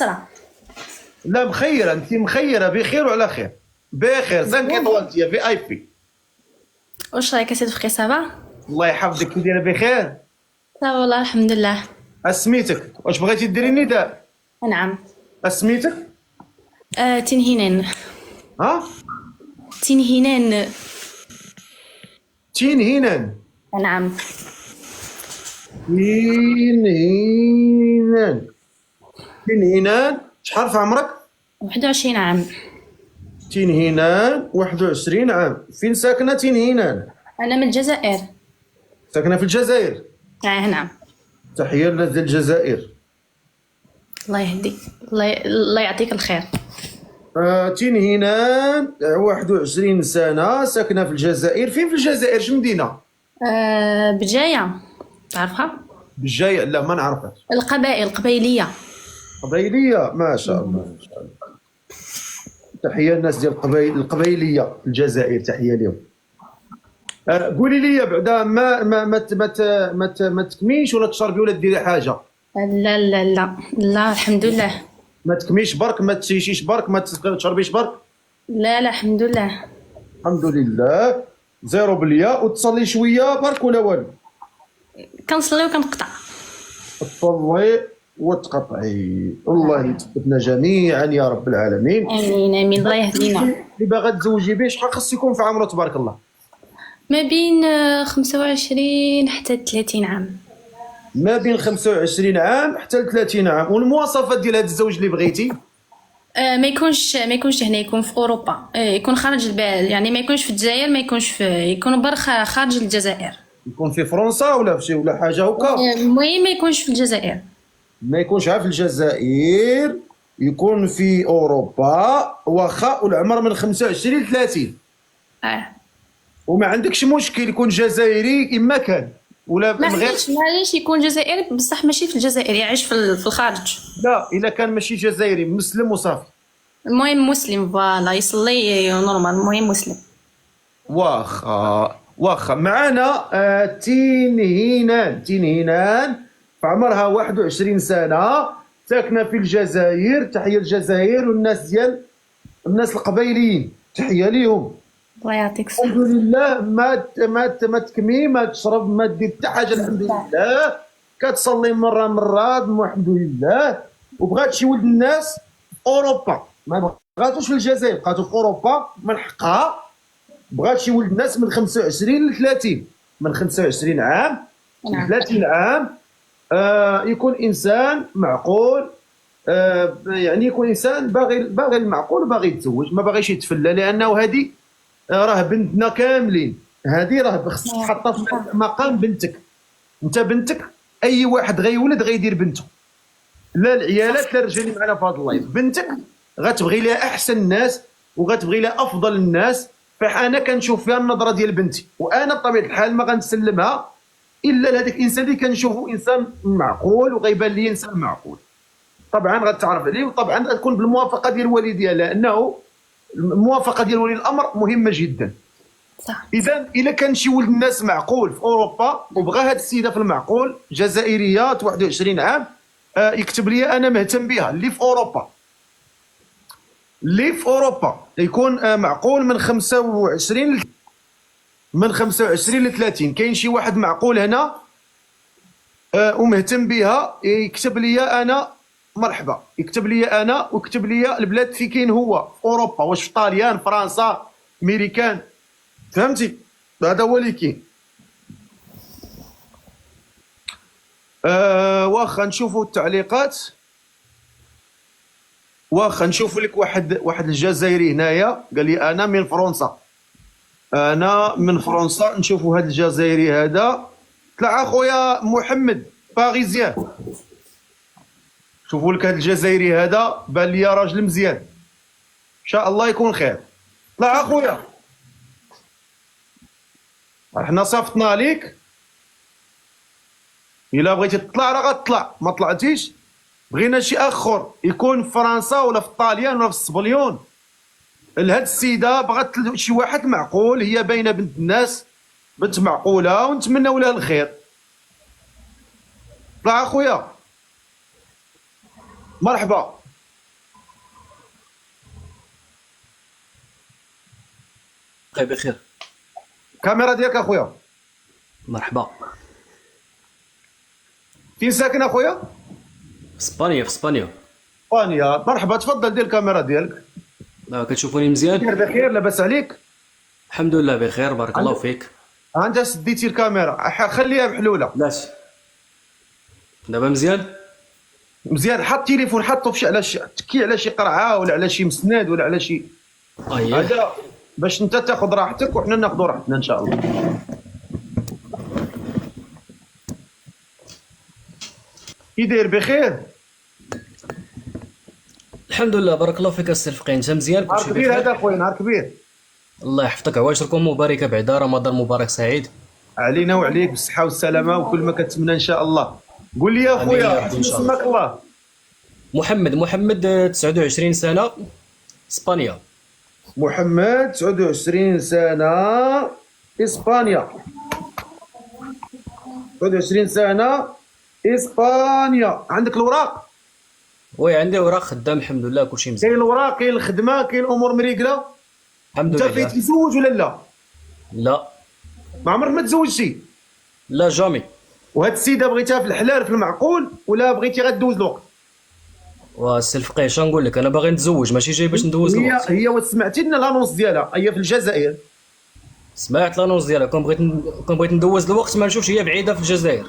خسرة. لا مخيره، انت مخيره بخير وعلى خير. بخير 5 ايطوال في اي بي. واش رايك اسيدي فخي سافا؟ الله يحفظك، كي دايره بخير؟ صافا والله الحمد لله. اسميتك واش بغيتي ديري نداء؟ نعم. اسميتك؟ تنهينان. ها؟ تنهينان. تنهينان. نعم. تنهينان. تنهينان. شحال في عمرك؟ 21 عام. تنهينان 21 عام. فين ساكنه تنهينان؟ انا من الجزائر. ساكنه في الجزائر. نعم. تحيه لناس ديال الجزائر. الله يهديك. الله يعطيك الخير. تنهينان 21 سنه، ساكنه في الجزائر. فين في الجزائر؟ اش مدينه؟ بجاية، تعرفها؟ بالجايه؟ لا ما نعرفهاش. القبيلية. قبيليه، ما شاء الله ما شاء الله. تحيه للناس ديال القبيليه في الجزائر، تحيه لهم. قولي لي بعدا ما تكميش ولا تشربي ولا ديري حاجه؟ لا لا لا لا الحمد لله. ما تكميش برك، ما تسيشيش برك، ما تشربيش برك؟ لا لا الحمد لله. الحمد لله. زيرو باليا. وتصلي شويه برك ولا والو؟ كنصلي وكنقطع. تصلي وتقطعي. الله يثبتنا جميعا يا رب العالمين. امين امين الله يهدينا. اللي باغا تزوجي به شحال خص يكون في عمره تبارك الله؟ ما بين 25 حتى 30 عام. ما بين 25 عام حتى 30 عام. والمواصفات ديال هذا الزوج اللي بغيتي؟ ما يكونش هنا، يكون في اوروبا. يكون خارج البلاد، يعني ما يكونش في الجزائر، ما يكونش يكون برا خارج الجزائر. يكون في فرنسا ولا في شي ولا حاجه هكا؟ المهم ما يكونش في الجزائر. ما يكونش في الجزائر، يكون في اوروبا، واخا والعمر من 25 ل 30. وما عندكش مشكل يكون جزائري اما كان ولا معليش يكون جزائري بصح ماشي في الجزائر، يعيش في الخارج. لا الا كان ماشي جزائري مسلم وصافي. المهم مسلم، فوالا يصلي نورمال، المهم مسلم. واخا معنا تنهينان في عمرها 21 سنه، ساكنه في الجزائر. تحيه الجزائر والناس ديال الناس القبيليين، تحيه ليهم. الله يعطيك الصحه. الحمد لله. ما تكمي، ما تشرب، ما دير حتى حاجه. الحمد لله. كتصلي مرات الحمد لله. وبغات شي ولد الناس اوروبا، ما بغاتوش في الجزائر، بغاتو في اوروبا من حقها. بغات شي ولد الناس من 25 ل 30، من 25 عام ل 30 عام. يكون انسان معقول. يعني يكون انسان باغي المعقول، باغي يتزوج، ما باغيش يتفلى، لانه هذه راه بنتنا كاملين. هذه راه خصك تحطها في مقام بنتك. انت بنتك اي واحد غيولد غيدير بنته، لا العيالات لا الرجال اللي معنا في هذا اللايف. بنتك غتبغي لها احسن الناس وغتبغي لها افضل الناس. فانا كنشوف فيها النظره ديال بنتي، وانا بطبيعه الحال ما غنسلمها الا لهذاك الانسان اللي كنشوفه انسان معقول وغيبان لي انسان معقول. طبعا غتعرف عليه، وطبعا غتكون بالموافقه ديال والديها، لانه الموافقه ديال ولي الامر مهمه جدا. صح. اذا كان شي ولد الناس معقول في اوروبا وبغى هذه السيده في المعقول، جزائريه 21 عام، يكتب لي انا مهتم بها. اللي في اوروبا يكون معقول من 25 ل 30. كاين شي واحد معقول هنا ومهتم بها، يكتب لي انا مرحبا. يكتب لي انا ويكتب لي البلاد في كاين هو في اوروبا، واش في طاليان، فرنسا، امريكان، فهمتي؟ هذا هو اللي كاين. واخا نشوفوا التعليقات. واخا نشوف لك واحد الجزائري هنايا قال لي انا من فرنسا. نشوفوا هذا الجزائري هذا. طلع اخويا محمد باريزيان. شوفوا لك هذا الجزائري هذا بان لي راجل مزيان، ان شاء الله يكون خير. طلع اخويا، احنا صيفطنا ليك. الا بغيتي تطلع راه غتطلع، ما طلعتيش بغينا شي اخر يكون في فرنسا ولا في طاليان ولا في السبليون. لهاد السيده بغات شي واحد معقول، هي باينه بنت الناس، بنت معقوله، ونتمنوا لها الخير. طلع اخويا، مرحبا. بخير. الكاميرا ديالك اخويا. مرحبا. فين ساكن اخويا؟ في اسبانيا، في اسبانيا. اسبانيا. مرحبا، تفضل دير الكاميرا ديالك. كتشوفوني مزيان؟ بخير بخير، لاباس عليك؟ الحمد لله بخير، بارك الله فيك. انت سديتي الكاميرا، خليها محلوله. علاش؟ دابا مزيان؟ مزيان. حط التليفون، حطه في على تكي على شي قرعه ولا على شي مسند ولا على شي هذا، باش انت تاخذ راحتك وحنا ناخذ راحتنا ان شاء الله. كي داير؟ بخير الحمد لله بارك الله فيك السي الفقيه. انت مزيان؟ نهار كلشي كبير بخير؟ هذا خويا، نهار كبير. الله يحفظك، عواشركم مباركه بعدا، رمضان مبارك سعيد علينا وعليك بالصحه والسلامه وكل ما كتمنى ان شاء الله. قول لي يا آمين يا خويا، رب شنو إن شاء الله. اسمك الله؟ محمد 29 سنه، اسبانيا. محمد 29 سنه، اسبانيا. 29 سنه، اسبانيا. عندك الوراق؟ وي عندي اوراق، خدام الحمد لله، كلشي مزيان كاين الوراق، كاين الخدمه، كاين الامور مريقله. الحمد انت فايت لله. تزوج ولا لا؟ لا ما عمرك ما تزوجتي؟ لا جامي. وهاد السيده بغيتها في الحلال في المعقول ولا بغيتي غير دوز الوقت؟ والسي الفقيه اش نقول لك، انا باغي نتزوج ماشي جاي باش ندوز هي الوقت. هي واش سمعتي لنا لانونس ديالها؟ هي في الجزائر. سمعت لانونس ديالها، كون بغيت ندوز الوقت ما نشوفش هي بعيده في الجزائر.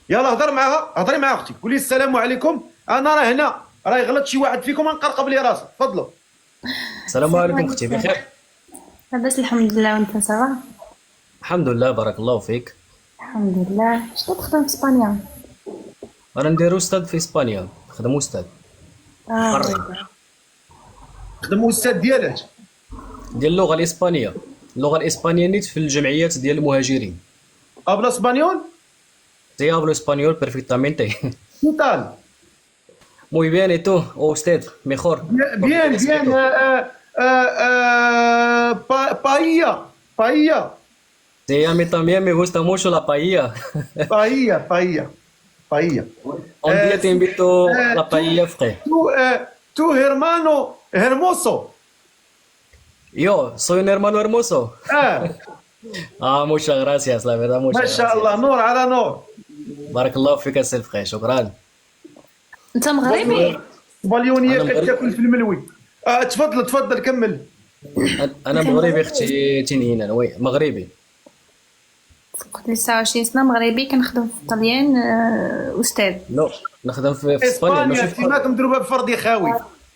يلا هضر معاها، هضري مع اختي، قولي السلام عليكم، انا راه هنا، راه يغلط شي واحد فيكم نقرقب لي راسه. تفضلوا. السلام عليكم اختي، بخير؟ لاباس الحمد لله، وانت صافا؟ الحمد لله بارك الله فيك. الحمد لله. شنو تخدم في اسبانيا؟ انا ندير استاذ في اسبانيا، نخدم استاذ مقرر خدموا استاذ ديالك. ديال اللغه الاسبانيه، اللغه الاسبانيه نيت في الجمعيات ديال المهاجرين. ابلا اسبانيول؟ Te hablo español perfectamente. ¿Qué tal? Muy bien, ¿y tú? ¿O usted? Mejor. Bien, bien. Paella, paella, Sí, a mí también me gusta mucho la paella. paella, paella, paella. Un día te invito a la paella, frère. Tu hermano hermoso. Yo soy un hermano hermoso. Ah, Muchas gracias, la verdad, muchas ما شاء gracias. الله، نور على نور. بارك الله فيك يا سي frère، شكرا. انت مغربي؟ صباليونيه أنا مغربي. كتاكل في الملوي. تفضل تفضل كمل. أنا مغربي أختي تنين، أنا وي مغربي. قلت لي 29 سنه، مغربي، كنخدم في الطليان، استاذ. نو نخدم في اسبانيا ماشي اسبانيا، في تيماك مضروبه بفرد يا خاوي.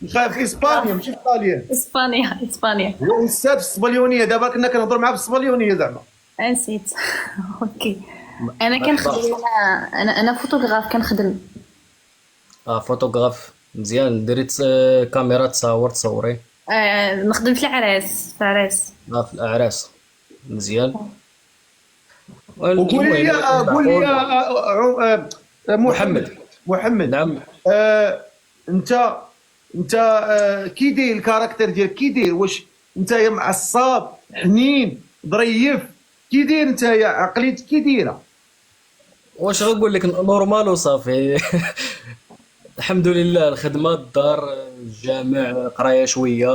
في اسبانيا ماشي في ايطاليا. اسبانيا، اسبانيا. هو استاذ في الصباليونيه، دابا كنا كنهضروا معاه بالصباليونيه زعما. نسيت. اوكي. انا كنخدم، انا فوتوغراف كنخدم. فوتوغراف مزيان، ديري كاميرا تصوري. نخدم في العراس، في العراس. في الاعراس مزيان. وقول لي قول لي محمد. نعم. انت كي داير الكاركتر ديالك؟ كي داير؟ واش انت معصب، حنين، ظريف؟ كي داير انت عقليتك كي دايره؟ واش غنقول لك، نورمال وصافي. الحمد لله، الخدمه، الدار، الجامع، قرايه شويه،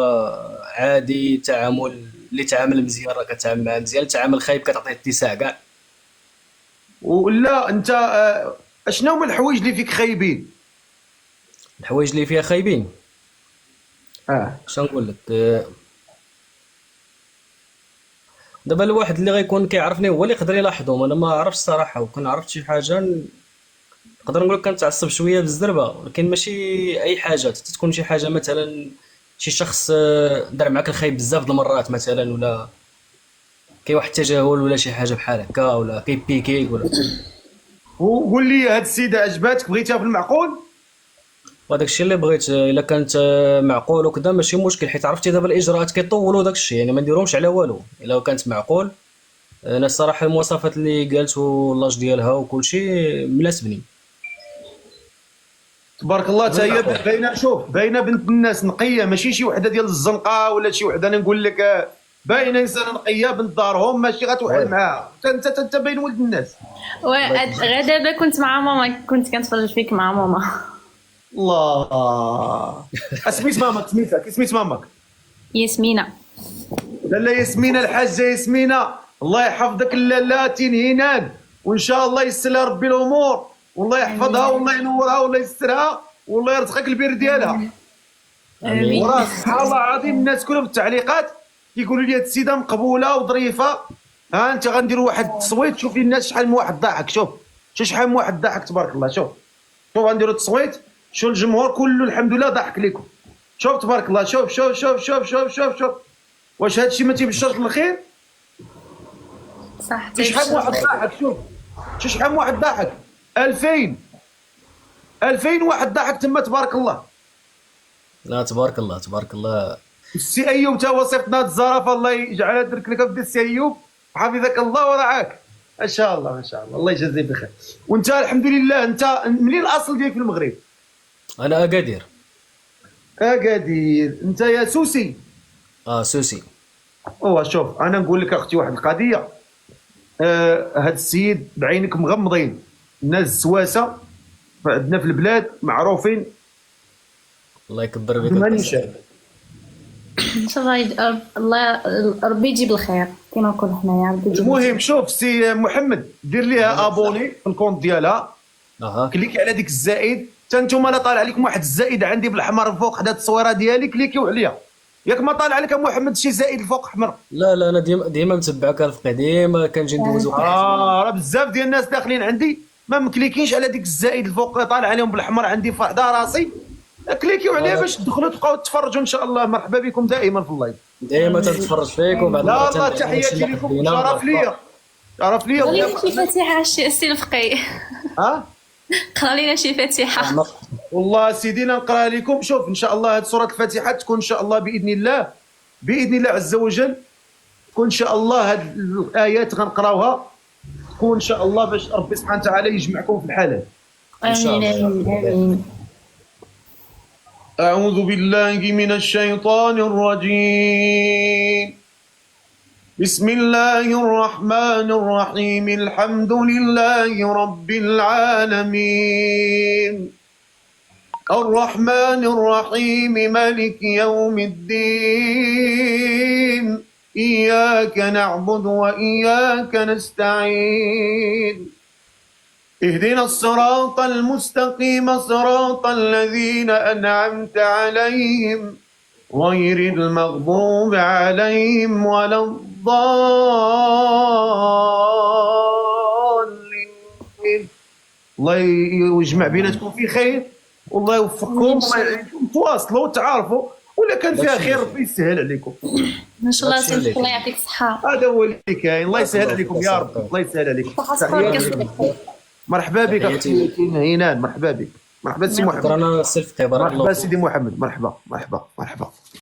عادي. تعامل اللي تعامل مزيان راه كتعامل معاه مزيان، تعامل خايب كتعطيه اتساع كاع. ولا انت اشنو هما الحوايج اللي فيك خايبين؟ الحوايج اللي فيها خايبين اش نقول لك، دابا الواحد اللي غيكون كيعرفني هو اللي يقدر يلاحظهم، انا ما عرفتش الصراحه. وكون عرفت شي حاجه نقدر نقول لك كنتعصب شويه بالزربه، ولكن ماشي اي حاجه. تكون شي حاجه مثلا شي شخص دار معاك الخايب بزاف د المرات مثلا، ولا كاين واحد التجاهل ولا شي حاجه بحال هكا، ولا كيبيكي ولا. وقول لي هاد السيده عجباتك؟ بغيتها في المعقول؟ وهذاك الشيء اللي بغيت، الا كانت معقول وكذا ماشي مشكل، حيت عرفتي دابا الاجراءات كيطولوا داك الشيء، يعني ما نديرهمش على والو. الا كانت معقول، انا الصراحه المواصفات اللي قالت واللاج ديالها وكل شيء مناسبني. تبارك الله. حتى هي باينه، شوف باينه بنت الناس، نقيه، ماشي شي وحده ديال الزنقه ولا شي وحده. انا نقول لك باينه انسانه نقيه بنت دارهم، ماشي غتوحل معاها. انت باين ولد الناس. غير دابا كنت مع ماما، كنت كنتفرج فيك مع ماما. الله. سميت مامك؟ سميتها كي سميت مامك؟ ياسمينة. لاله ياسمينه، الحاجه ياسمينه، الله يحفظك لاله تنهينان، وان شاء الله يسر لها ربي الامور، والله يحفظها والله ينورها والله يسترها والله يرزقك البر ديالها. امين. وراه سبحان الله العظيم الناس كلهم في التعليقات كيقولوا لي هاد السيده مقبوله وظريفه. ها انت غنديروا واحد التصويت، شوفي الناس شحال من واحد ضاحك، شوف شحال من واحد ضاحك تبارك الله. شوف غنديروا التصويت، شوف الجمهور كله الحمد لله ضاحك لكم. شوف تبارك الله، شوف شوف شوف شوف شوف شوف شوف. واش هاد الشيء ما تيبشرش بالخير؟ صح. شحال من واحد ضاحك، شوف شحال من واحد ضاحك، 2000 واحد ضاحك تما تبارك الله. لا تبارك الله تبارك الله. السي ايوب تا هو صيفط هاد الزرافه، الله يجعلها يدرك لك في السي ايوب، حفظك الله ورعاك. ما شاء الله ما شاء الله، الله يجازيك بخير. وانت الحمد لله، انت منين الاصل ديالك في المغرب؟ انا اكادير. اكادير. انت يا سوسي؟ سوسي. شوف انا نقول لك اختي واحد القضيه. هاد السيد بعينك مغمضين، الناس السواسه عندنا في البلاد معروفين الله يكبر بك. بمن شاء. ان شاء الله الله ربي يجيب الخير كما نقولوا حنايا. ربي يجيب المهم شوف سي محمد، دير ليها ابوني في الكونت ديالها، كليكي على ديك الزائد. حتى نتوما لا طالع عليكم واحد الزائد عندي بالاحمر فوق حدا التصويره ديالي، كليكيو عليا. ياك ما طالع عليك محمد شي زائد الفوق احمر؟ لا انا ديما متبعك الفقيه، ديما كنجي ندوز وقت. راه بزاف ديال الناس داخلين عندي ما مكليكينش على ديك الزائد الفوق طالع عليهم بالاحمر عندي فحدا راسي، كليكيو عليه باش تدخلوا تبقاو تتفرجوا ان شاء الله. مرحبا بكم دائما في اللايف، ديما تتفرج فيك. وبعد لا الله تحياتي لكم، شرف ليا شرف ليا. قرا لينا شي فاتحه السي الفقيه. قرا لينا شي فاتحه. والله سيدي نقرا لكم. شوف ان شاء الله هذه سوره الفاتحه تكون ان شاء الله باذن الله عز وجل، تكون ان شاء الله هذه الايات غنقراوها تكون ان شاء الله باش ربي سبحانه وتعالى يجمعكم في الحلال. امين امين. أعوذ بالله من الشيطان الرجيم. بسم الله الرحمن الرحيم. الحمد لله رب العالمين الرحمن الرحيم مالك يوم الدين إياك نعبد وإياك نستعين اهدنا الصراط المستقيم صراط الذين أنعمت عليهم غير المغضوب عليهم ولا الضالين. الله يجمع بيناتكم في خير والله يوفقكم، تواصلوا وتعارفوا، ولا كان فيها خير ربي يسهل عليكم ان شاء الله. سيدي الله يعطيك الصحه. هذا هو اللي كاين. الله يسهل عليكم يا رب، الله يسهل عليكم. مرحبا بك اختي هينان، مرحبا بك. مرحبا سي محمد. انا السي الفقيه بارك الله مرحبا سيدي محمد، مرحبا مرحبا مرحبا.